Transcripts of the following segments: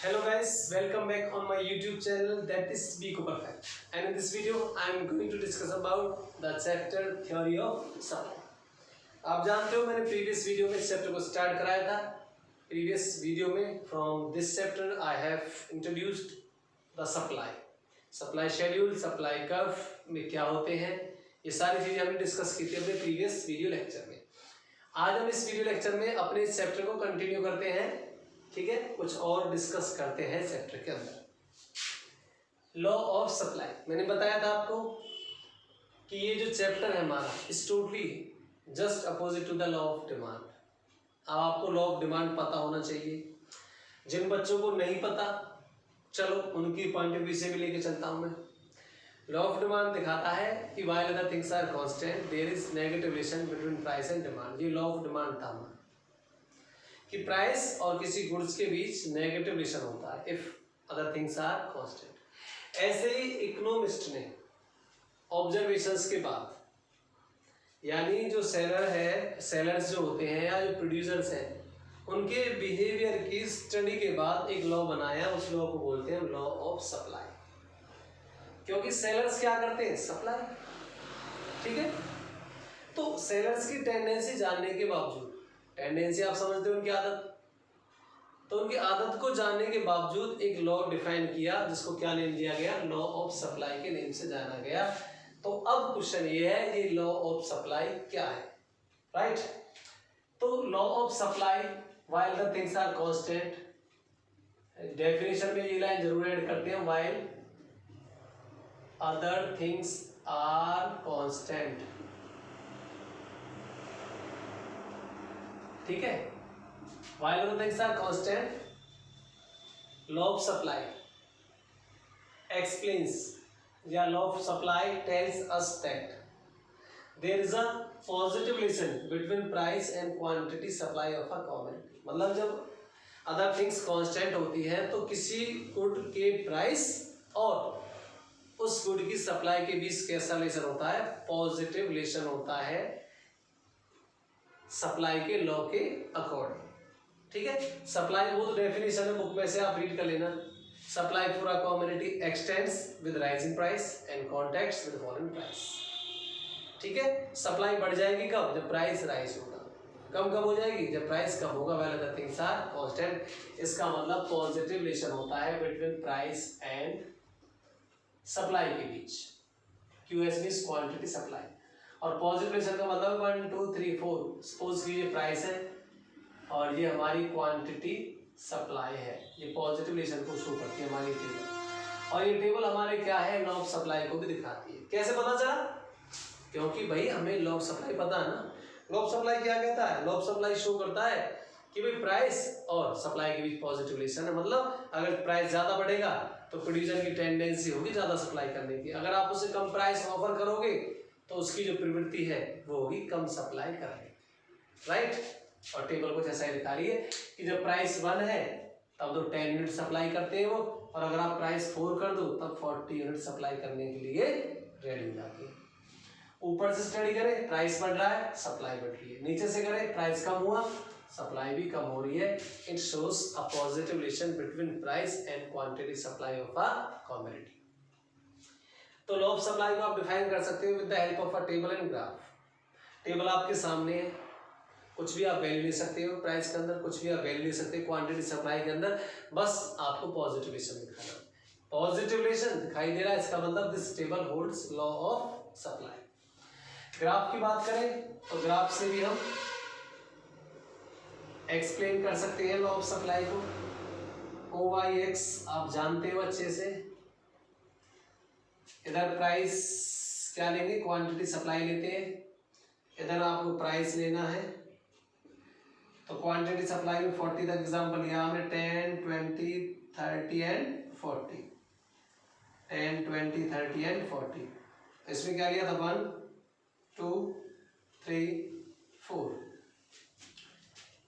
Hello guys, welcome back on my YouTube channel that is Biko Perfect. And in this video I am going to discuss about the chapter theory of supply. आप जानते हो मैंने previous video में इस chapter को start कराया था. Previous video में from this chapter I have introduced the supply schedule, supply curve में क्या होते हैं, ये सारी चीजें हमने डिस्कस की थी अपने प्रीवियस वीडियो लेक्चर में. आज हम इस वीडियो लेक्चर में अपने इस चैप्टर को कंटिन्यू करते हैं. ठीक है, कुछ और डिस्कस करते हैं चैप्टर के अंदर. लॉ ऑफ सप्लाई मैंने बताया था आपको कि ये जो चैप्टर है हमारा इस totally just opposite to the law of demand. अब आपको लॉ ऑफ डिमांड पता होना चाहिए. जिन बच्चों को नहीं पता, चलो उनकी पॉइंट ऑफ व्यू से भी लेके चलता हूं मैं. लॉ ऑफ डिमांड दिखाता है कि while other things are constant there is negative relation between price and demand. ये लॉ ऑफ डिमांड था हमारा कि प्राइस और किसी गुड्स के बीच नेगेटिव रिलेशन होता है if other things are constant. ऐसे ही इकोनॉमिस्ट ने ऑब्जर्वेशंस के बाद, यानी जो सेलर्स जो होते हैं या जो प्रोड्यूसर्स हैं, उनके बिहेवियर की स्टडी के बाद एक लॉ बनाया. उस लॉ को बोलते हैं लॉ ऑफ सप्लाई. क्योंकि सेलर्स क्या करते हैं? सप्लाई. ठीक है, तो सेलर्स की टेंडेंसी जानने के बावजूद, टेंडेंसी आप समझते हो उनकी आदत, तो उनकी आदत को जानने के बावजूद एक लॉ डिफाइन किया जिसको क्या नेम दिया गया? लॉ ऑफ सप्लाई के नेम से जाना गया. तो अब क्वेश्चन ये है, ये लॉ ऑफ सप्लाई क्या है? राइट. तो law of supply while the things are constant, definition में ये लाइन जरूर ऐड करते हैं, while other things are constant. ठीक है, while other things are constant, law of supply explains, या law of supply tells us that there is a positive relation between price and quantity supply of a commodity. मतलब जब other things constant होती है तो किसी good के price और उस गुड की सप्लाई के बीच कैसा रिलेशन होता है? पॉजिटिव रिलेशन होता है सप्लाई के लॉ के अकॉर्डिंग. ठीक है, सप्लाई वो तो डेफिनेशन है, बुक में से आप रीड कर लेना. Supply for a commodity x tends with rising price and contacts with falling price. ठीक है, सप्लाई बढ़ जाएगी कब? जब प्राइस राइज होगा. कम हो जाएगी जब प्राइस कम होगा. While other things are constant, इसका मतलब पॉजिटिव रिलेशन होता है बिटवीन प्राइस एंड सप्लाई के बीच. QS means quantity supply. और पॉजिटिव रिलेशन का मतलब 1 2 3 4. सपोज की ये प्राइस है और ये हमारी क्वांटिटी सप्लाई है. ये पॉजिटिव रिलेशन को शो करती है हमारी टेबल. और ये टेबल हमारे क्या है? लॉ ऑफ सप्लाई को भी दिखाती है. कैसे पता चला? क्योंकि भाई हमें लॉ ऑफ सप्लाई पता है ना. लॉ ऑफ सप्लाई क्या कहता है? लॉ ऑफ सप्लाई शो करता है कि भाई प्राइस और सप्लाई के बीच पॉजिटिव रिलेशन है. मतलब अगर प्राइस ज्यादा बढ़ेगा तो प्रोड्यूसर की टेंडेंसी होगी ज्यादा सप्लाई करने की. अगर आप उसे कम प्राइस ऑफर करोगे तो उसकी जो प्रवृत्ति है वो होगी कम सप्लाई करने. राइट. और टेबल को जैसा ही दिखा रही है कि जब प्राइस 1 है तब तो 10 यूनिट सप्लाई करते हैं वो, और अगर आप प्राइस 4 कर दो तब 40 यूनिट सप्लाई करने के लिए रेडी हो जाती है. ऊपर से स्टडी करें, प्राइस बढ़ रहा है, सप्लाई बढ़ रही है. नीचे से करें, प्राइस कम हुआ, सप्लाई भी कम हो रही है. It shows a positive relation between price and quantity supply of a commodity. तो लॉ ऑफ सप्लाई को आप डिफाइन कर सकते हो with the help of a table and graph. Table आपके सामने है, कुछ भी आप वैल्यू ले सकते हो प्राइस के अंदर, कुछ भी आप वैल्यू ले सकते हो क्वांटिटी सप्लाई के अंदर. बस आपको पॉजिटिव रिलेशन दिखाना. पॉजिटिव रिलेशन दिखाई दे रहा है, इसका मतलब this table holds law of supply. Graph की बात करें तो ग्राफ से भी हम एक्सप्लेन कर सकते हैं लॉ ऑफ सप्लाई को. OYX आप जानते हो अच्छे से. इधर प्राइस क्या लेंगे? क्वांटिटी सप्लाई लेते हैं. इधर आपको प्राइस लेना है तो क्वांटिटी सप्लाई में 40 तक एग्जांपल लिया हमने. 10 20 30 एंड 40. 10 20 30 एंड 40. इसमें क्या लिया था? 1 2 3 4.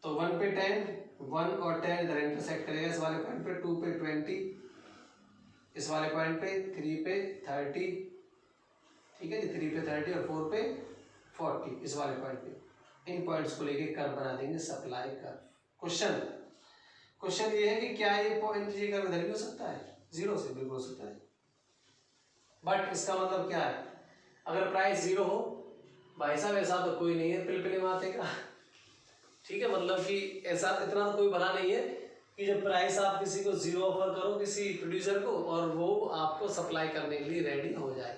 तो 1 पे 10, 1 और 10 इधर इंटरसेक्ट करेगा इस वाले पॉइंट पे. 2 पे 20, इस वाले पॉइंट पे 3 पे 30. ठीक है जी, 3 पे 30 और 4 पे 40 इस वाले पॉइंट पे. इन पॉइंट्स को लेके कर्व बना देंगे सप्लाई कर्व. क्वेश्चन ये है कि क्या ये पॉइंट ये कर्व इधर भी हो सकता है, जीरो से बिल्कुल हो सकता है, बट इसका मतलब क्या है, अगर प्राइस जीरो हो भाई साहब ऐसा तो कोई नहीं है पिलपिले माथे का, ठीक है, मतलब कि ऐसा इतना तो कोई भला नहीं है कि जब प्राइस आप किसी को जीरो ऑफर करो किसी प्रोड्यूसर को और वो आपको सप्लाई करने के लिए रेडी हो जाए।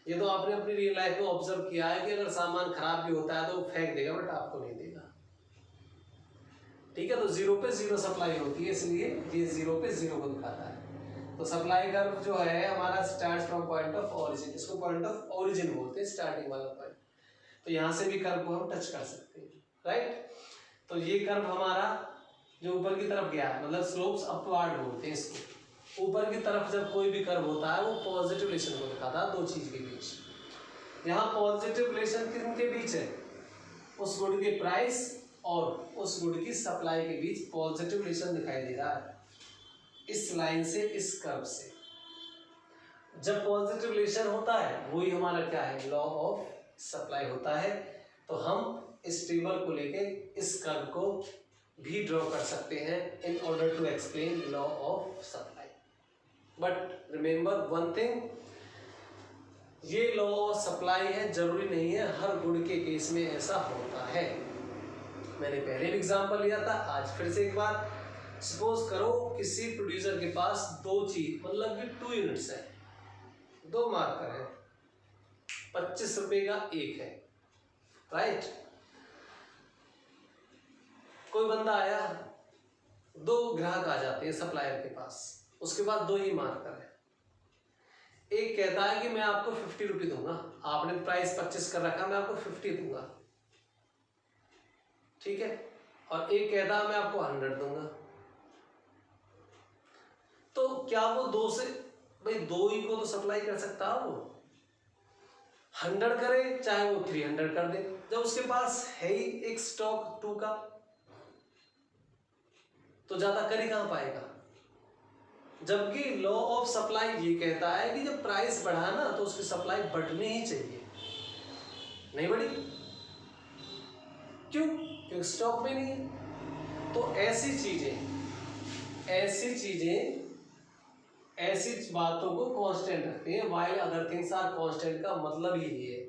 ये तो आपने अपनी रियल लाइफ में ऑब्जर्व किया है कि अगर सामान खराब भी होता है तो वो फेंक देगा बट आपको नहीं देगा, ठीक है। तो जीरो पे जीरो सप्लाई होती है, इसलिए ये जीरो पे जीरो को दिखाता है। तो सप्लाई कर्व जो है हमारा start from point of origin, इसको पॉइंट ऑफ ओरिजिन बोलते हैं, स्टार्टिंग वाला पॉइंट। तो यहाँ से भी कर्व को हम टच कर सकते हैं, राइट। तो ये कर्व हमारा जो ऊपर की तरफ गया है, मतलब स्लोप्स अपवार्ड बोलते हैं इसको। ऊपर की तरफ जब कोई भी कर्व होता है वो पॉजिटिव रिलेशन को दिखाता है दो चीज के बीच। यहाँ पॉजिटिव रिलेशन किनके बीच है, उस गुड के प्राइस और उस गुड की सप्लाई के बीच पॉजिटिव रिलेशन दिखाई दे रहा है इस लाइन से, इस कर्व से। जब पॉजिटिव रिलेशन होता है वही हमारा क्या है, लॉ ऑफ सप्लाई होता है। तो हम इस टेबल को लेके इस कर्व को भी ड्रॉ कर सकते हैं in order to explain law of supply. But remember one thing, ये लॉ ऑफ सप्लाई है, जरूरी नहीं है हर गुड के केस में ऐसा होता है। मैंने पहले भी एग्जांपल लिया था, आज फिर से एक बार। सपोज करो किसी प्रोड्यूसर के पास दो चीज मतलब कि 2 यूनिट्स है, 2 मार्कर है, 25 रुपए का एक है, राइट। कोई बंदा आया, 2 ग्राहक आ जाते हैं सप्लायर के पास, उसके पास 2 ही मार्कर है। एक कहता है कि मैं आपको 50 रुपये दूंगा, आपने प्राइस 25 कर रखा, मैं आपको 50 दूंगा, ठीक है। और एक कहता है मैं आपको 100 दूंगा। तो क्या वो 2 से, भाई 2 ही को तो सप्लाई कर सकता है, वो 100 करे चाहे वो 300 कर दे, जब उसके पास है ही एक स्टॉक 2 का, तो ज्यादा कर ही कहां पाएगा। जबकि लॉ ऑफ सप्लाई ये कहता है कि जब प्राइस बढ़ा ना तो उसकी सप्लाई बढ़नी ही चाहिए, नहीं बढ़ी क्यों, क्योंकि स्टॉक में नहीं है। तो ऐसी बातों को कांस्टेंट रखते हैं, while other things are constant का मतलब ही ये है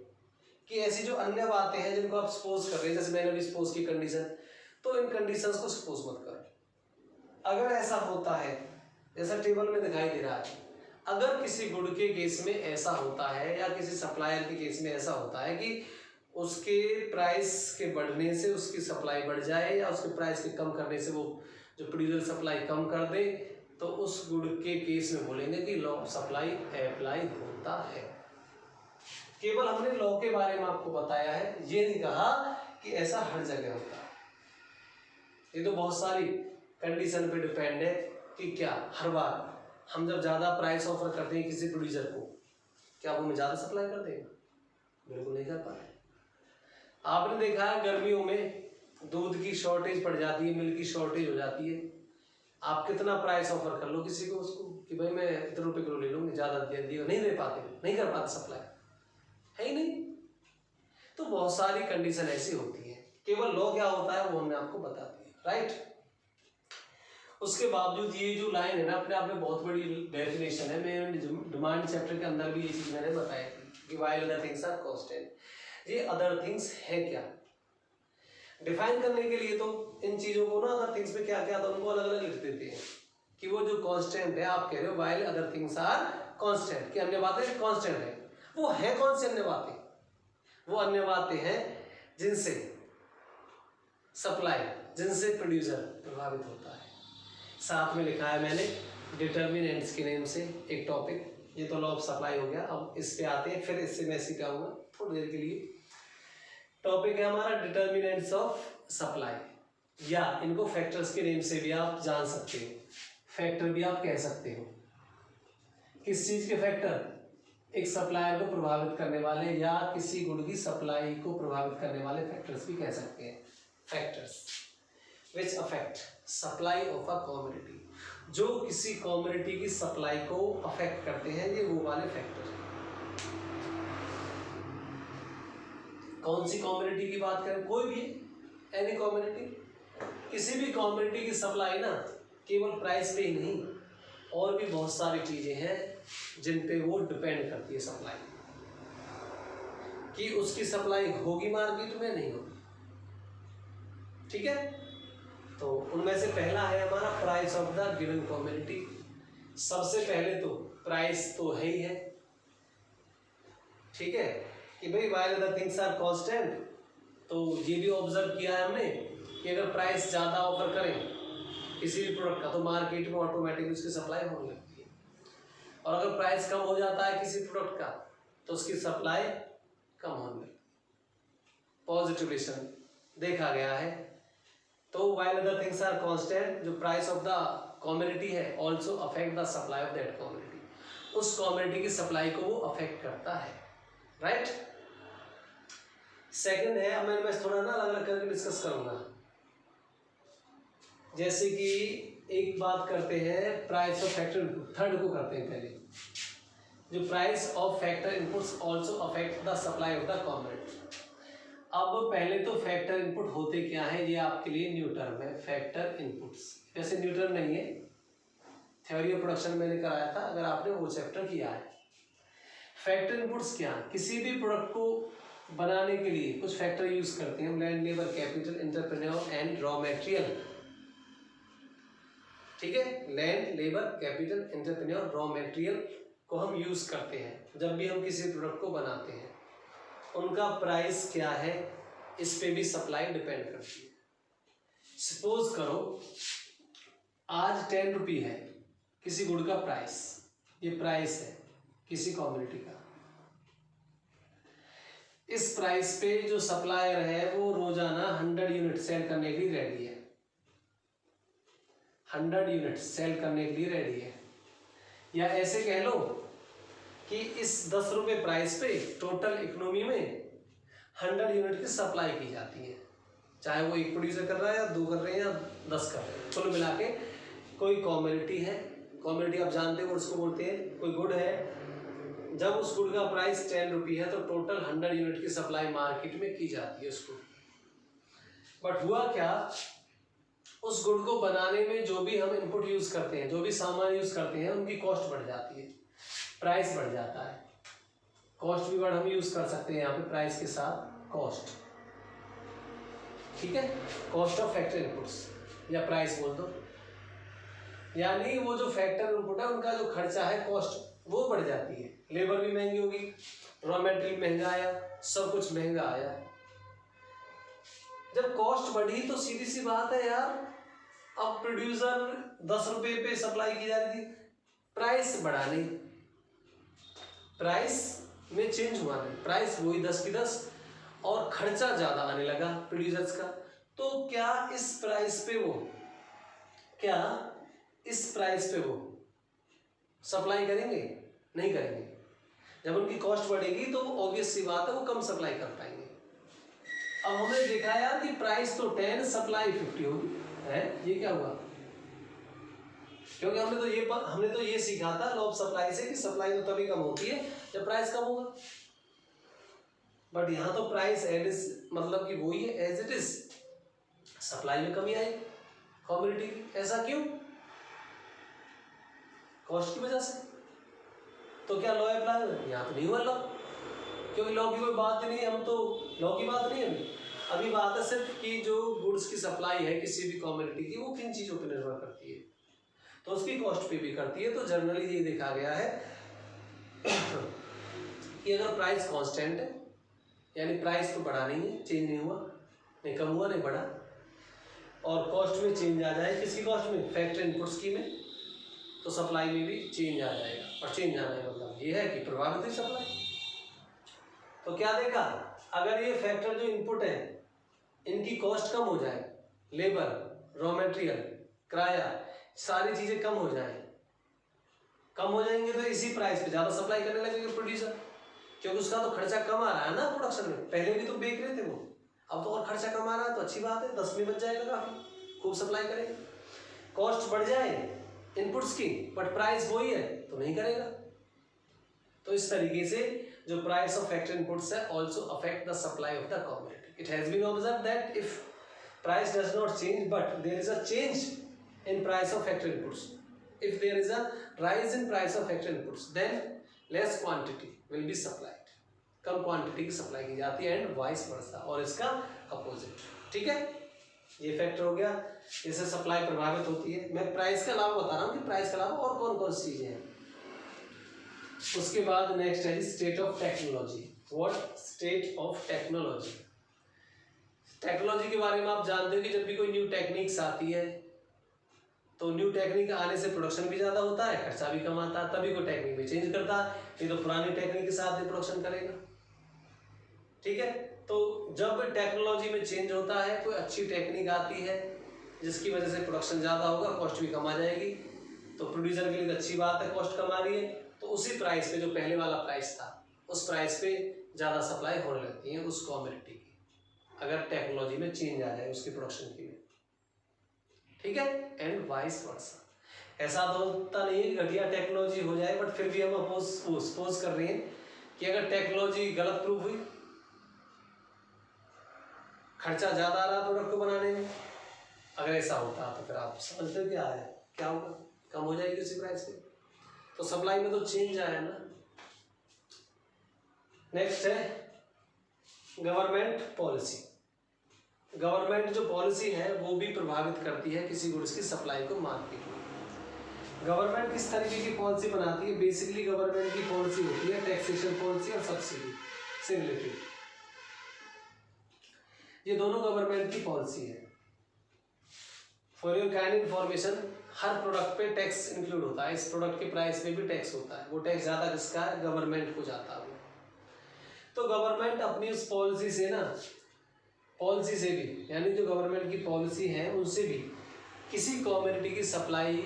कि ऐसी जो अन्य बातें हैं जिनको आप सपोज कर रहे हैं, जैसे मैंने अभी सपोज की कंडीशन, तो इन कंडीशंस को सपोज मत करो। अगर ऐसा होता है जैसा टेबल में दिखाई दे रहा है, अगर किसी गुड के केस में ऐसा होता है या किसी सप्लायर के केस में ऐसा होता है कि उसके प्राइस के बढ़ने से उसकी सप्लाई बढ़ जाए या उसके प्राइस के कम करने से वो जो प्रोड्यूसर सप्लाई कम कर दे, तो उस गुड के केस में बोलेंगे कि लॉ ऑफ सप्लाई अप्लाई होता है। केवल हमने लॉ के बारे में आपको बताया है, ये नहीं कहा कि ऐसा हर जगह होता है। ये तो बहुत सारी कंडीशन पे डिपेंड है कि क्या हर बार हम जब ज़्यादा प्राइस ऑफर करते हैं किसी प्रोड्यूसर को, क्या वो हमें ज़्यादा सप्लाई कर देगा, बिल्कुल नहीं कर पाए। आपने देखा है गर्मियों में दूध की शॉर्टेज पड़ जाती है, मिल्क की शॉर्टेज हो जाती है, आप कितना प्राइस ऑफर कर लो किसी को उसको कि भाई मैं इतने रुपए किलो ले लूँगी, ज़्यादा दे दिया, नहीं दे पाते, नहीं कर पाते सप्लाई, है ही नहीं। तो बहुत सारी कंडीशन ऐसी होती है, केवल लॉ क्या होता है वो हमने आपको बता दिया, राइट। उसके बावजूद ये जो लाइन है ना अपने आप में बहुत बड़ी डेफिनेशन है। मैं डिमांड चैप्टर के अंदर भी ये चीज मैंने बताई थी कि while other things are constant. ये अदर थिंग्स है क्या, डिफाइन करने के लिए तो इन चीजों को ना अदर थिंग्स में क्या क्या था उनको अलग अलग लिख देते हैं कि वो जो कांस्टेंट है, आप कह रहे हो while other things are constant, कि अन्य बातें कांस्टेंट है। वो है कौन सी अन्य बातें, वो अन्य बातें हैं जिनसे सप्लाई, जिनसे प्रोड्यूसर प्रभावित होता है। साथ में लिखा है मैंने डिटर्मिनेंट्स के नेम से एक टॉपिक, ये तो लॉ ऑफ सप्लाई हो गया। अब इस पे आते हैं, फिर इससे मैं सिखाऊंगा थोड़ी देर के लिए। टॉपिक है हमारा डिटर्मिनेंट्स ऑफ सप्लाई, या इनको फैक्टर्स के नेम से भी आप जान सकते हो, फैक्टर भी आप कह सकते हो। किस चीज के फैक्टर, एक सप्लायर को प्रभावित करने वाले या किसी गुड की सप्लाई को प्रभावित करने वाले फैक्टर्स भी कह सकते हैं। Factors which affect supply of a community, जो किसी कम्युनिटी की सप्लाई को अफेक्ट करते हैं, ये वो वाले फैक्टर हैं। कौन सी कम्युनिटी की बात करें, कोई भी एनी कम्युनिटी, किसी भी कमोडिटी की सप्लाई ना केवल प्राइस पे ही नहीं, और भी बहुत सारी चीजें हैं जिन पे वो डिपेंड करती है सप्लाई, कि उसकी सप्लाई होगी मार्केट में नहीं होगी। ठीक है, तो उनमें से पहला है हमारा price of the given commodity. सबसे पहले तो प्राइस तो है ही है, ठीक है, कि भाई while other things are constant. तो ये भी ऑब्जर्व किया है हमने कि अगर प्राइस ज़्यादा ऑफर करें किसी भी प्रोडक्ट का तो मार्केट में ऑटोमेटिकली उसकी सप्लाई होने लगती है, और अगर प्राइस कम हो जाता है किसी प्रोडक्ट का तो उसकी सप्लाई कम होने लगती है। पॉजिटिव रिलेशन देखा गया है। तो while other things are constant, जो प्राइस ऑफ द कमोडिटी है also affect the supply of that commodity, उस कमोडिटी की सप्लाई को वो अफेक्ट करता है, राइट। सेकंड है, अब मैं थोड़ा ना अलग अलग करके डिस्कस करूंगा। जैसे कि एक बात करते हैं price of factor input, third को करते हैं पहले, जो price of factor inputs also affect the supply of the commodity. अब पहले तो फैक्टर इनपुट होते क्या है, ये आपके लिए न्यू टर्म है, फैक्टर इनपुट्स। वैसे न्यू टर्म नहीं है, थ्योरी ऑफ प्रोडक्शन मैंने कराया था, अगर आपने वो चैप्टर किया है। फैक्टर इनपुट्स क्या, किसी भी प्रोडक्ट को बनाने के लिए कुछ फैक्टर यूज करते हैं, land, labour, capital, entrepreneur and raw material. ठीक है, land, labour, capital, entrepreneur, raw material को हम यूज करते हैं जब भी हम किसी प्रोडक्ट को बनाते हैं। उनका प्राइस क्या है, इस पे भी सप्लाई डिपेंड करती है। सपोज करो आज 10 रुपये है किसी गुड का प्राइस, ये प्राइस है किसी कमोडिटी का। इस प्राइस पे जो सप्लायर है वो रोजाना 100 यूनिट सेल करने के लिए रेडी है, 100 यूनिट सेल करने के लिए रेडी है। या ऐसे कह लो कि इस 10 रुपये प्राइस पे टोटल इकोनॉमी में 100 यूनिट की सप्लाई की जाती है, चाहे वो एक प्रोड्यूसर कर रहा है या 2 कर रहे हैं या 10 कर रहे हैं, कुल मिला के कोई कमोडिटी है। कमोडिटी आप जानते हो उसको बोलते हैं, कोई गुड है, जब उस गुड का प्राइस 10 रुपये है तो टोटल 100 यूनिट की सप्लाई मार्केट में की जाती है उसको। बट हुआ क्या, उस गुड को बनाने में जो भी हम इनपुट यूज करते हैं, जो भी सामान यूज करते हैं, उनकी कॉस्ट बढ़ जाती है, प्राइस बढ़ जाता है। कॉस्ट भी वर्ड हम यूज कर सकते हैं यहाँ पे प्राइस के साथ, कॉस्ट। ठीक है, कॉस्ट ऑफ फैक्टर इनपुट्स या प्राइस बोल दो, यानी वो जो फैक्टर इनपुट है उनका जो खर्चा है, कॉस्ट, वो बढ़ जाती है। लेबर भी महंगी होगी, रॉ मटेरियल महंगा आया, सब कुछ महंगा आया। जब कॉस्ट बढ़ी तो सीधी सी बात है यार, अब प्रोड्यूसर 10 रुपये पे सप्लाई की जा रही थी, प्राइस बढ़ा नहीं, प्राइस में चेंज हुआ नहीं, प्राइस वही 10 की 10 और खर्चा ज्यादा आने लगा प्रोड्यूसर्स का। तो क्या इस प्राइस पे वो सप्लाई करेंगे? नहीं करेंगे। जब उनकी कॉस्ट बढ़ेगी तो ऑब्वियस सी बात है वो कम सप्लाई कर पाएंगे। अब हमने देखा यार कि प्राइस तो 10, सप्लाई 50 होगी है, ये क्या हुआ? क्योंकि हमने तो ये सीखा था लॉ ऑफ सप्लाई से कि सप्लाई तो तभी कम होती है जब प्राइस कम होगा। बट यहाँ तो प्राइस मतलब कि वही है एज इट इज, सप्लाई में कमी आई कमोडिटी की। ऐसा क्यों? कॉस्ट की वजह से। तो क्या लॉ अप्लाई हुआ? यहाँ तो नहीं हुआ लॉ, क्योंकि लॉ की कोई बात ही नहीं है, हम तो लॉ की बात नहीं है अभी बात है सिर्फ कि जो गुड्स की सप्लाई है किसी भी कमोडिटी की, वो किन चीज़ों पर निर्भर करती है, तो उसकी कॉस्ट पे भी करती है। तो जनरली ये देखा गया है कि अगर प्राइस कांस्टेंट है, यानी प्राइस तो बढ़ा नहीं है, चेंज नहीं हुआ, नहीं कम हुआ नहीं बढ़ा, और कॉस्ट में चेंज आ जाए, किसकी कॉस्ट में? फैक्टर इनपुट्स की में, तो सप्लाई में भी चेंज आ जाएगा। और चेंज आने का मतलब ये है कि प्रभावित हुई सप्लाई। तो क्या देखा, अगर ये फैक्टर जो इनपुट है इनकी कॉस्ट कम हो जाए, लेबर, रॉ मटेरियल, किराया, सारी चीजें कम हो जाएंगे तो इसी प्राइस पे ज्यादा सप्लाई करने लगेंगे प्रोड्यूसर, क्योंकि उसका तो खर्चा कम आ रहा है ना प्रोडक्शन में। पहले भी तो बेच रहे थे वो, अब तो और खर्चा कम आ रहा है, तो अच्छी बात है, 10 में बच जाएगा, काफी खूब सप्लाई करेंगे। कॉस्ट बढ़ जाए इनपुट्स की बट प्राइस वही है तो नहीं करेगा। तो इस तरीके से जो प्राइस ऑफ फैक्टर इनपुट्स है also affect the supply of the commodity. It has been observe that if price does not change, but there is a change in price of factor inputs. If there is a rise in price of factor inputs, then less quantity will be supplied, come quantity की supply की जाती है, and vice versa, और इसका opposite. ठीक है, ये factor हो गया, इससे सप्लाई प्रभावित होती है। मैं प्राइस के अलावा बता रहा हूँ कि प्राइस के अलावा और कौन कौन सी चीजें हैं। उसके बाद नेक्स्ट है state of technology. What? State of technology. Technology के बारे में आप जानते हो कि जब भी कोई न्यू टेक्निक्स आती है तो न्यू टेक्निक आने से प्रोडक्शन भी ज़्यादा होता है, खर्चा भी कम आता है, तभी कोई टेक्निक भी चेंज करता है, नहीं तो पुरानी टेक्निक के साथ भी प्रोडक्शन करेगा। ठीक है, तो जब टेक्नोलॉजी में चेंज होता है, कोई अच्छी टेक्निक आती है जिसकी वजह से प्रोडक्शन ज़्यादा होगा, कॉस्ट भी कम आ जाएगी, तो प्रोड्यूसर के लिए अच्छी बात है, कॉस्ट कम आ रही है, तो उसी प्राइस पे, जो पहले वाला प्राइस था उस प्राइस पे ज़्यादा सप्लाई होने लगती है उस कमोडिटी की, अगर टेक्नोलॉजी में चेंज आ जाए उसकी प्रोडक्शन के लिए। ठीक है, एंड वाइस वर्सा। ऐसा तो होता नहीं है कि घटिया टेक्नोलॉजी हो जाए, बट फिर भी हम सपोज कर रहे हैं कि अगर टेक्नोलॉजी गलत प्रूफ हुई, खर्चा ज़्यादा आ रहा प्रोडक्ट को बनाने में, अगर ऐसा होता तो फिर आप समझते हो क्या होगा, कम हो जाएगी उसी प्राइस पे, तो सप्लाई में तो चेंज आया ना। नेक्स्ट है गवर्नमेंट पॉलिसी। गवर्नमेंट जो पॉलिसी है वो भी प्रभावित करती है किसी गुड्स की सप्लाई को मार्केट में। गवर्नमेंट किस तरीके की पॉलिसी बनाती है? बेसिकली गवर्नमेंट की पॉलिसी होती है टैक्सेशन पॉलिसी और सब्सिडी से रिलेटेड, ये दोनों गवर्नमेंट की पॉलिसी है। For your kind information, her product पे टैक्स इंक्लूड होता है, इस प्रोडक्ट के प्राइस में भी टैक्स होता है, वो टैक्स ज़्यादा किसका है? गवर्नमेंट को जाता है। तो गवर्नमेंट अपनी उस पॉलिसी से ना, पॉलिसी से भी, यानी जो गवर्नमेंट की पॉलिसी है उनसे भी किसी कम्युनिटी की सप्लाई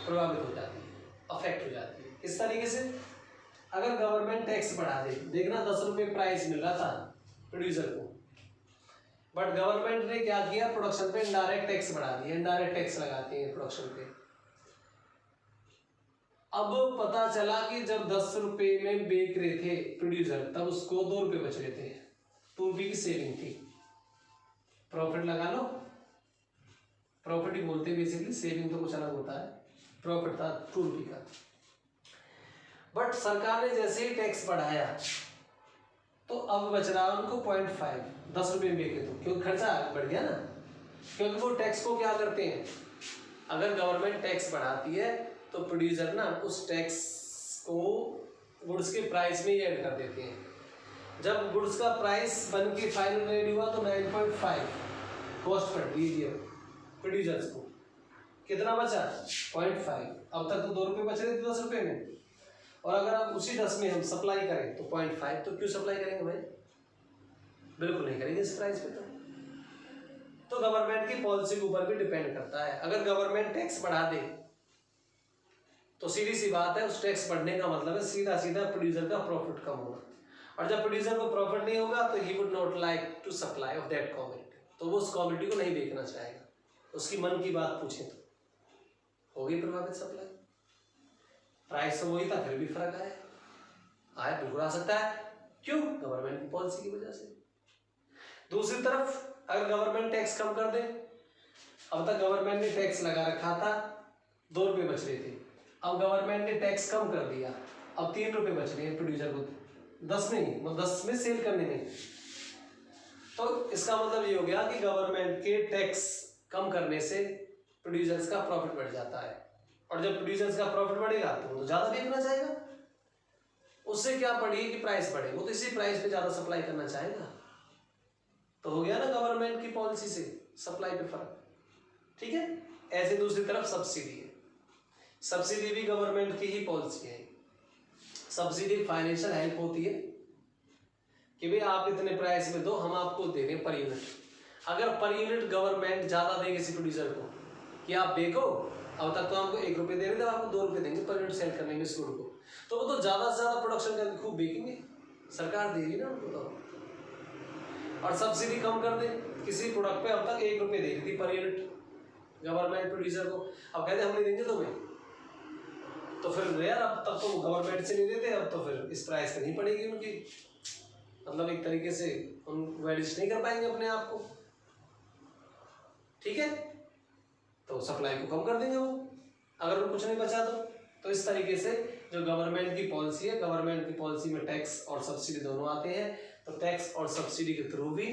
प्रभावित हो जाती है, अफेक्ट हो जाती है। किस तरीके से? अगर गवर्नमेंट टैक्स बढ़ा दे, देखना 10 रुपये प्राइस मिल रहा था प्रोड्यूसर को, बट गवर्नमेंट ने क्या किया? प्रोडक्शन पे इनडायरेक्ट टैक्स बढ़ा दिया, इनडायरेक्ट टैक्स लगाते हैं प्रोडक्शन पे। अब पता चला कि जब 10 रुपये में बेच रहे थे प्रोड्यूसर, तब उसको 2 रुपये बच रहे थे, 2 रुपये की सेविंग थी। प्रॉफिट लगा लो, प्रॉफिट ही बोलते हैं बेसिकली, सेविंग तो कुछ अलग होता है। प्रॉफिट था 2 रुपये का, बट सरकार ने जैसे ही टैक्स बढ़ाया तो अब बच रहा उनको 0.5, 10 रुपये में बेचे तो, क्योंकि खर्चा बढ़ गया ना। क्योंकि वो टैक्स को क्या करते हैं, अगर गवर्नमेंट टैक्स बढ़ाती है तो प्रोड्यूसर ना उस टैक्स को गुड्स के प्राइस में ही ऐड कर देते हैं। जब गुड्स का प्राइस बन के फाइनल रेडी हुआ तो 9.5 कॉस्ट पड़ दीजिए प्रोड्यूसर्स को, कितना बचा? 0.5। अब तक तो 2 रुपये बच रहे थे 10 रुपये में, और अगर आप उसी 10 में हम सप्लाई करें तो 0.5, तो क्यों सप्लाई करेंगे भाई? बिल्कुल नहीं करेंगे इस प्राइस पे। तो गवर्नमेंट की पॉलिसी के ऊपर भी डिपेंड करता है। अगर गवर्नमेंट टैक्स बढ़ा दे तो सीधी सी बात है, उस टैक्स बढ़ने का मतलब है सीधा सीधा प्रोड्यूसर का प्रॉफिट कम होगा, और जब प्रोड्यूसर को प्रॉफिट नहीं होगा तो he would not like to supply of that commodity, तो वो उस कमोडिटी को नहीं बेचना चाहेगा। उसकी मन की बात पूछे तो होगी प्रभावित सप्लाई। प्राइस तो वही था, फिर भी फर्क आया, बिल्कुल आ सकता है। क्यों? गवर्नमेंट की पॉलिसी की वजह से। दूसरी तरफ अगर गवर्नमेंट टैक्स कम कर दे, अब तक गवर्नमेंट ने टैक्स लगा रखा था, 2 रुपये बच रहे थे, अब गवर्नमेंट ने टैक्स कम कर दिया, अब 3 रुपये बच रहे हैं प्रोड्यूसर को, 10 नहीं, मतलब 10 में सेल करने में। तो इसका मतलब ये हो गया कि गवर्नमेंट के टैक्स कम करने से प्रोड्यूसर्स का प्रॉफिट बढ़ जाता है, और जब प्रोड्यूसर्स का प्रॉफिट बढ़ेगा तो वो ज़्यादा बेचना चाहेगा। उससे क्या पड़ी कि प्राइस बढ़े, वो तो इसी प्राइस पे ज़्यादा सप्लाई करना चाहेगा। तो हो गया ना गवर्नमेंट की पॉलिसी से सप्लाई पे फर्क। ठीक है, ऐसे दूसरी तरफ सब्सिडी है। सब्सिडी भी गवर्नमेंट की ही पॉलिसी है। सब्सिडी फाइनेंशियल हेल्प होती है कि भाई आप इतने प्राइस में दो, हम आपको दे दें पर यूनिट। अगर पर यूनिट गवर्नमेंट ज़्यादा देगी किसी प्रोड्यूसर को कि आप बेचो, अब तक तो हमको 1 रुपये दे रहे थे, आपको 2 रुपये देंगे पर यूनिट सेल करने में इस गुड को, तो वो तो ज़्यादा से ज़्यादा प्रोडक्शन करके खूब बेचेंगे, सरकार देगी ना उनको। तो और सब्सिडी कम कर दे, किसी प्रोडक्ट पे अब तक 1 रुपये दे रही थी पर यूनिट गवर्नमेंट प्रोड्यूसर को, अब कहते हम नहीं देंगे तुम्हें, तो फिर यार अब तक तो गवर्नमेंट से नहीं देते, अब तो फिर इस प्राइस पे नहीं पड़ेगी उनकी, मतलब एक तरीके से उन वैलिड नहीं कर पाएंगे अपने आप को। ठीक है, तो सप्लाई को कम कर देंगे वो, अगर वो कुछ नहीं बचा तो इस तरीके से जो गवर्नमेंट की पॉलिसी है, गवर्नमेंट की पॉलिसी में टैक्स और सब्सिडी दोनों आते हैं, तो टैक्स और सब्सिडी के थ्रू भी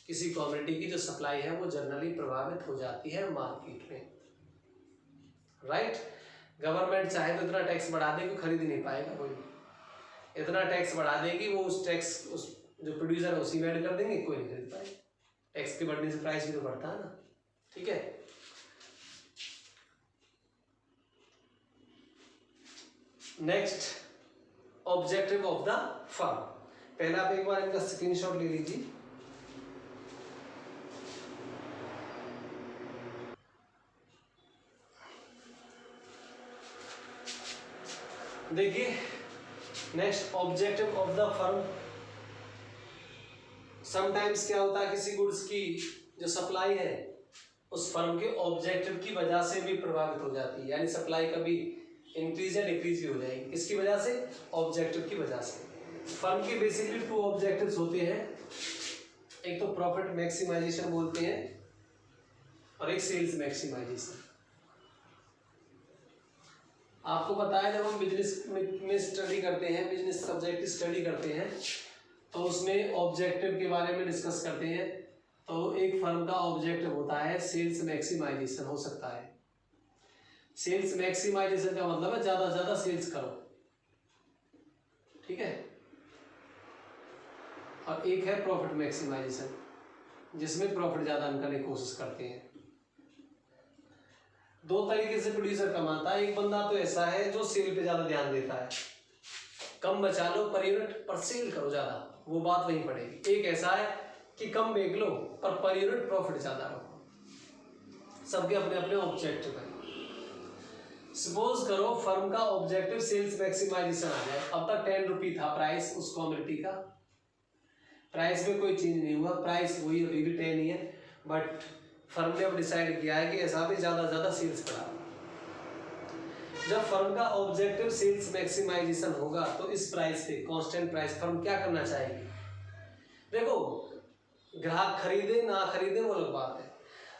किसी कम्युनिटी की जो सप्लाई है वो जनरली प्रभावित हो जाती है मार्केट में, राइट। गवर्नमेंट चाहे तो इतना टैक्स बढ़ा दे कि खरीद ही नहीं पाएगा कोई, इतना टैक्स बढ़ा देगी वो उस टैक्स उस जो प्रोड्यूसर है उसी में ऐड कर देंगे, कोई नहीं खरीद पाएगा। टैक्स के बढ़ने से प्राइस भी तो बढ़ता है ना, ठीक है। Next objective of the firm, पहले आप एक बार इनका स्क्रीनशॉट ले लीजिए। देखिए next objective of the firm, sometimes क्या होता है किसी गुड्स की जो सप्लाई है उस फर्म के ऑब्जेक्टिव की वजह से भी प्रभावित हो जाती है, यानी सप्लाई कभी इंक्रीज या डिक्रीज भी हो जाएगी, किसकी वजह से, ऑब्जेक्टिव की वजह से। फर्म के बेसिकली 2 ऑब्जेक्टिव्स होते हैं, एक तो प्रॉफिट मैक्सिमाइजेशन बोलते हैं और एक सेल्स मैक्सिमाइजेशन। आपको पता है जब हम बिजनेस में स्टडी करते हैं, बिजनेस सब्जेक्ट की स्टडी करते हैं तो उसमें ऑब्जेक्टिव के बारे में डिस्कस करते हैं, तो एक फर्म का ऑब्जेक्टिव होता है सेल्स मैक्सिमाइजेशन हो सकता है। सेल्स मैक्सिमाइजेशन का मतलब है ज्यादा से ज्यादा सेल्स करो, ठीक है। और एक है प्रॉफिट मैक्सिमाइजेशन जिसमें प्रॉफिट ज्यादा करने की कोशिश करते हैं। 2 तरीके से प्रोड्यूसर कमाता है, एक बंदा तो ऐसा है जो सेल पे ज्यादा ध्यान देता है, कम बचा लो पर यूनिट पर सेल करो ज्यादा, वो बात वहीं पड़ेगी। एक ऐसा है कि कम बेच लो पर यूनिट प्रॉफिट ज्यादा रखो। सबके अपने अपने ऑब्जेक्टिव है। सपोज करो फर्म का ऑब्जेक्टिव सेल्स मैक्सिमाइजेशन आ जाए, अब तक 10 रुपये था प्राइस उस कमोडिटी का, प्राइस में कोई चेंज नहीं हुआ, प्राइस वही अभी भी 10 ही है, बट फर्म ने अब डिसाइड किया है कि ऐसा भी ज्यादा से ज्यादा सेल्स करा। जब फर्म का ऑब्जेक्टिव सेल्स मैक्सिमाइजेशन होगा तो इस प्राइस पे कांस्टेंट प्राइस फर्म क्या करना चाहेगी। देखो ग्राहक खरीदे ना खरीदे वो अलग बात है,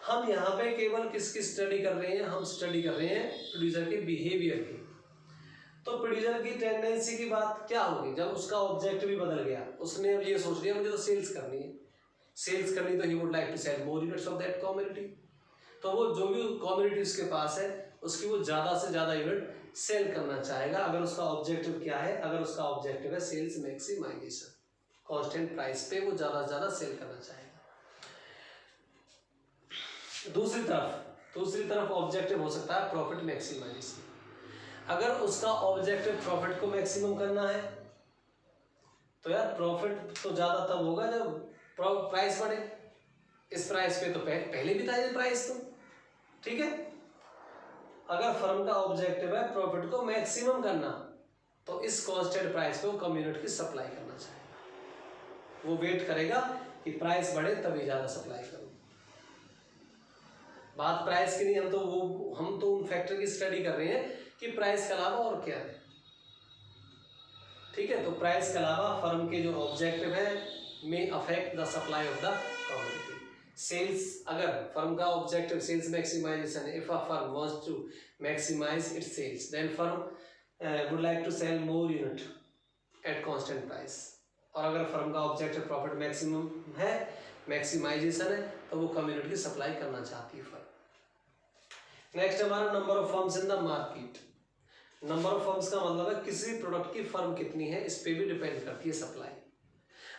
हम यहाँ पे केवल किसकी स्टडी कर रहे हैं, हम स्टडी कर रहे हैं प्रोड्यूसर के बिहेवियर की। तो प्रोड्यूसर की टेंडेंसी की बात क्या होगी, जब उसका ऑब्जेक्टिव भी बदल गया, उसने अब ये सोच लिया मुझे तो सेल्स करनी है, सेल्स करनी तो he would like to sell more units of that commodity, तो वो जो भी कमोडिटी उसके पास है उसकी वो ज़्यादा से ज़्यादा यूनिट सेल करना चाहेगा। अगर उसका ऑब्जेक्टिव क्या है, अगर उसका ऑब्जेक्टिव है सेल्स मैक्सिमाइजेशन, कांस्टेंट प्राइस पे वो ज़्यादा से ज़्यादा सेल करना चाहेगा। दूसरी तरफ ऑब्जेक्टिव हो सकता है प्रॉफिट मैक्सिमाइजेशन। अगर उसका ऑब्जेक्टिव प्रॉफिट को मैक्सिमम करना है तो यार प्रॉफिट तो ज़्यादा तब होगा जब प्राइस बढ़े। इस प्राइस पे तो पहले भी था ये प्राइस, तो ठीक है। अगर फर्म का ऑब्जेक्टिव है प्रॉफिट को मैक्सिमम करना तो इस कांस्टेंट प्राइस पे वो कम यूनिट की सप्लाई करना चाहेगा, वो वेट करेगा कि प्राइस बढ़े तभी ज़्यादा सप्लाई करो। बात प्राइस की नहीं, हम तो उन फैक्टर की स्टडी कर रहे हैं कि प्राइस के अलावा और क्या है, ठीक है। तो प्राइस के अलावा फर्म के जो ऑब्जेक्टिव है में affect the supply of the commodity. Sales, अगर फर्म का ऑब्जेक्टिव सेल्स मैक्सिमाइजेशन है, if a firm wants to maximize its sales then firm would like to sell more unit at constant price. और अगर firm का objective profit maximum है, maximization है, तो वो कम यूनिट की सप्लाई करना चाहती है फर्म। नेक्स्ट हमारा number of firms in the market. Number of firms का मतलब है किसी प्रोडक्ट की फर्म कितनी है, इस पे भी डिपेंड करती है सप्लाई।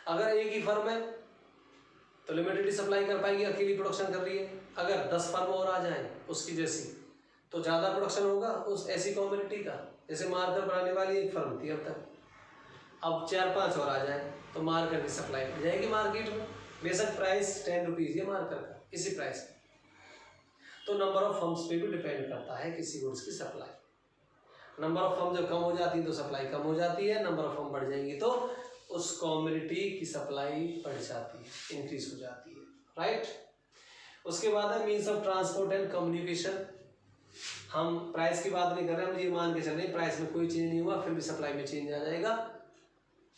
अगर एक ही फर्म है तो लिमिटेड सप्लाई कर पाएगी, अकेली प्रोडक्शन कर रही है। अगर 10 फर्म और आ जाए उसकी जैसी तो ज़्यादा प्रोडक्शन होगा उस ऐसी कमोडिटी का। जैसे मार्कर बनाने वाली एक फर्म थी अब तक, अब 4-5 और आ जाए तो मार्कर की सप्लाई बढ़ जाएगी मार्केट में। बेशक प्राइस 10 रुपीज़ है मार्कर का, इसी प्राइस पे। तो नंबर ऑफ फर्म्स पे भी डिपेंड करता है किसी गुड्स की सप्लाई। नंबर ऑफ फर्म जब कम हो जाती है तो सप्लाई कम हो जाती है, नंबर ऑफ फर्म बढ़ जाएंगी तो उस कमोडिटी की सप्लाई बढ़ जाती है, इंक्रीज हो जाती है, राइट। उसके बाद है means of transport and communication. हम प्राइस की बात नहीं कर रहे हैं, हम ये मान के चल रहे हैं प्राइस में कोई चेंज नहीं हुआ फिर भी सप्लाई में चेंज आ जाएगा।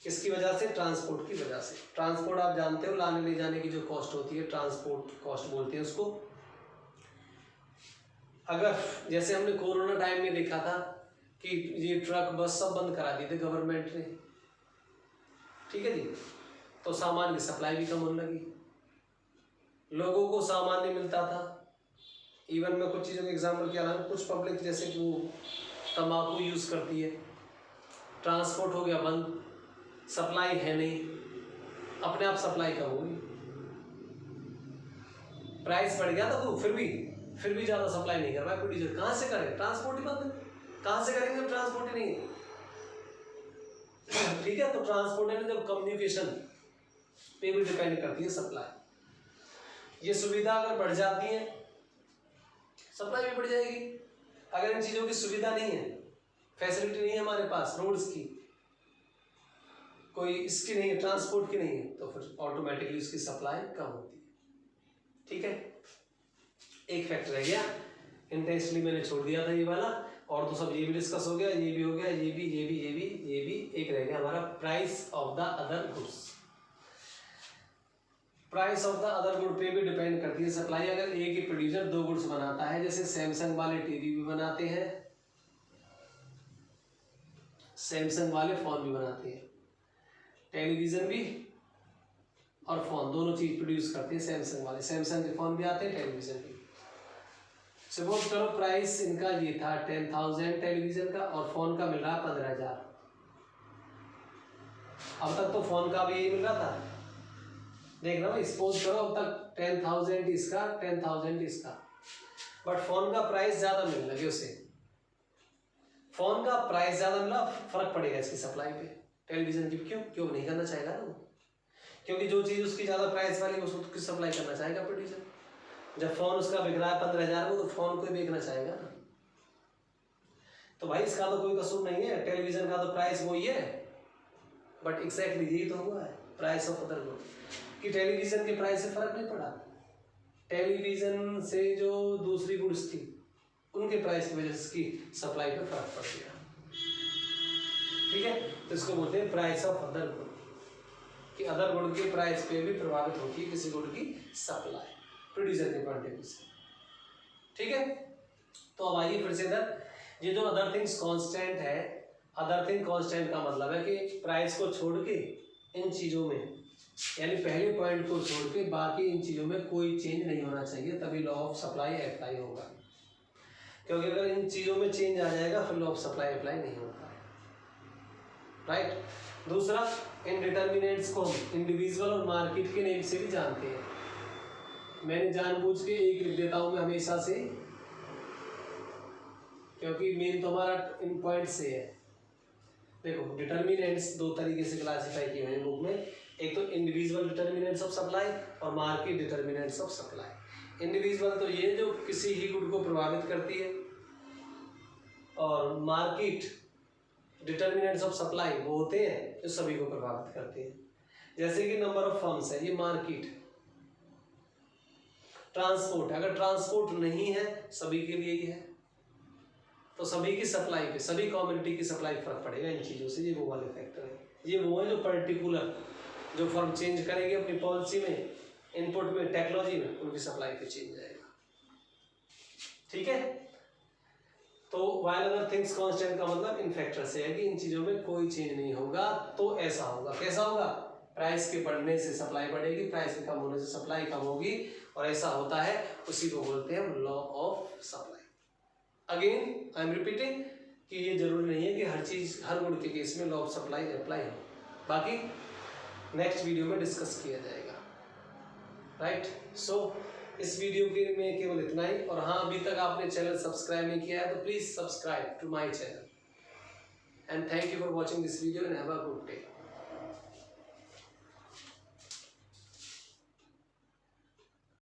किसकी वजह से, ट्रांसपोर्ट की वजह से। ट्रांसपोर्ट आप जानते हो लाने ले जाने की जो कॉस्ट होती है, ट्रांसपोर्ट कॉस्ट बोलते हैं उसको। अगर जैसे हमने कोरोना टाइम में देखा था कि ये ट्रक बस सब बंद करा दिए थे गवर्नमेंट ने, ठीक है जी, तो सामान की सप्लाई भी कम होने लगी, लोगों को सामान नहीं मिलता था। इवन मैं कुछ चीज़ों के एग्जाम्पल क्या रहा हूँ, कुछ पब्लिक जैसे कि वो तंबाकू यूज़ करती है, ट्रांसपोर्ट हो गया बंद, सप्लाई है नहीं, अपने आप सप्लाई कम होगी, प्राइस बढ़ गया था तो फिर भी ज़्यादा सप्लाई नहीं कर पाए प्रोड्यूसर। कहाँ से करें, ट्रांसपोर्ट ही बंद है, कहाँ से करेंगे, ट्रांसपोर्ट ही नहीं है, ठीक है। तो ट्रांसपोर्ट है जब कम्युनिकेशन पे भी डिपेंड करती है सप्लाई। ये सुविधा अगर बढ़ जाती है सप्लाई भी बढ़ जाएगी। अगर इन चीज़ों की सुविधा नहीं है, फैसिलिटी नहीं है हमारे पास, रोड्स की कोई इसकी नहीं है, ट्रांसपोर्ट की नहीं है, तो फिर ऑटोमेटिकली उसकी सप्लाई कम होती है, ठीक है। एक फैक्टर रह गया, इंटेंशनली मैंने छोड़ दिया था ये वाला, और तो सब ये भी डिस्कस हो गया, ये भी हो गया, ये भी एक रह गया हमारा price of the other goods. Price of the other good पे भी डिपेंड करती है सप्लाई। अगर एक ही प्रोड्यूसर दो गुड्स बनाता है, जैसे सैमसंग वाले टीवी भी बनाते हैं, सैमसंग वाले फोन भी बनाते हैं, टेलीविजन भी और फोन दोनों चीज प्रोड्यूस करते हैं सैमसंग वाले, सैमसंग के फोन भी आते हैं, टेलीविजन भी। सपोज करो प्राइस इनका ये था 10,000 टेलीविजन का, और फोन का मिल रहा 15,000। अब तक तो फोन का भी यही मिल रहा था, देखना भाई, सपोज करो अब तक 10,000 इसका 10,000 इसका, बट फोन का प्राइस ज्यादा मिलने लगे उसे, फोन का प्राइस ज्यादा मिला, फर्क पड़ेगा इसकी सप्लाई पे। टेलीविजन की क्यों नहीं करना चाहेगा ना वो, क्योंकि जो चीज उसकी ज्यादा प्राइस वाली उसको तो सप्लाई करना चाहेगा प्रोड्यूसर। जब फोन उसका बिक रहा है 15,000 को, तो फोन को बेचना चाहेगा ना। तो भाई इसका तो कोई कसूर नहीं है, टेलीविजन का तो प्राइस वही है, बट एग्जैक्टली यही तो हुआ है प्राइस ऑफ अदर गुड, कि टेलीविजन के प्राइस से फर्क नहीं पड़ा, टेलीविजन से जो दूसरी गुड्स थी उनके प्राइस की वजह से इसकी सप्लाई पे फर्क पड़ गया, ठीक है। तो इसको बोलते हैं प्राइस ऑफ अदर गुड, कि अदर गुड के प्राइस पे भी प्रभावित होती है किसी गुड की सप्लाई प्रोड्यूसर के पॉइंट ऑफ व्यू से, ठीक है। तो अब आइए फिर से इधर, ये जो अदर थिंग्स कांस्टेंट है, अदर थिंग कांस्टेंट का मतलब है कि प्राइस को छोड़ के इन चीज़ों में, यानी पहले पॉइंट को छोड़ के बाकी इन चीज़ों में कोई चेंज नहीं होना चाहिए, तभी लॉ ऑफ सप्लाई अप्लाई होगा। क्योंकि अगर इन चीज़ों में चेंज आ जाएगा फिर लॉ ऑफ सप्लाई अप्लाई नहीं होता है, राइट। दूसरा, इन डिटर्मिनेंट्स को हम इंडिविजुअल और मार्केट के नेम से भी जानते हैं। मैंने जानबूझ के एक लिख देता हूँ मैं हमेशा से, क्योंकि मेन तो हमारा इन पॉइंट से है। देखो डिटर्मिनेंट्स दो तरीके से क्लासिफाई किए हुए हैं बुक में, एक तो इंडिविजुअल डिटर्मिनेंट्स ऑफ सप्लाई और market determinants of supply. Individual तो ये जो किसी ही गुड को प्रभावित करती है, और मार्केट डिटर्मिनेंट्स ऑफ सप्लाई वो होते हैं जो सभी को प्रभावित करते हैं। जैसे कि नंबर ऑफ फर्म्स है, ये मार्केट। ट्रांसपोर्ट, अगर ट्रांसपोर्ट नहीं है सभी के लिए ही है, तो सभी की सप्लाई पे, सभी कम्युनिटी की सप्लाई फर्क पड़ेगा इन चीज़ों से। ये वो वाले फैक्टर है, ये वो है जो पर्टिकुलर जो फर्म चेंज करेगी अपनी पॉलिसी में, इनपुट में, टेक्नोलॉजी में, उनकी सप्लाई पे चेंज आएगा, ठीक है। तो व्हाइल अदर थिंग्स कांस्टेंट का मतलब इन फैक्टर से है कि इन चीज़ों में कोई चेंज नहीं होगा, तो ऐसा होगा। कैसा होगा? प्राइस के बढ़ने से सप्लाई बढ़ेगी, प्राइस के कम होने से सप्लाई कम होगी, और ऐसा होता है, उसी को बोलते हैं law of supply. Again I am repeating कि ये जरूरी नहीं है कि हर चीज़, हर गुड के केस में लॉ ऑफ सप्लाई अप्लाई हो, बाकी नेक्स्ट वीडियो में डिस्कस किया जाएगा, राइट। सो इस वीडियो के में केवल इतना ही, और हाँ, अभी तक आपने चैनल सब्सक्राइब नहीं किया है तो please subscribe to my channel, and thank you for watching this video and have a good day.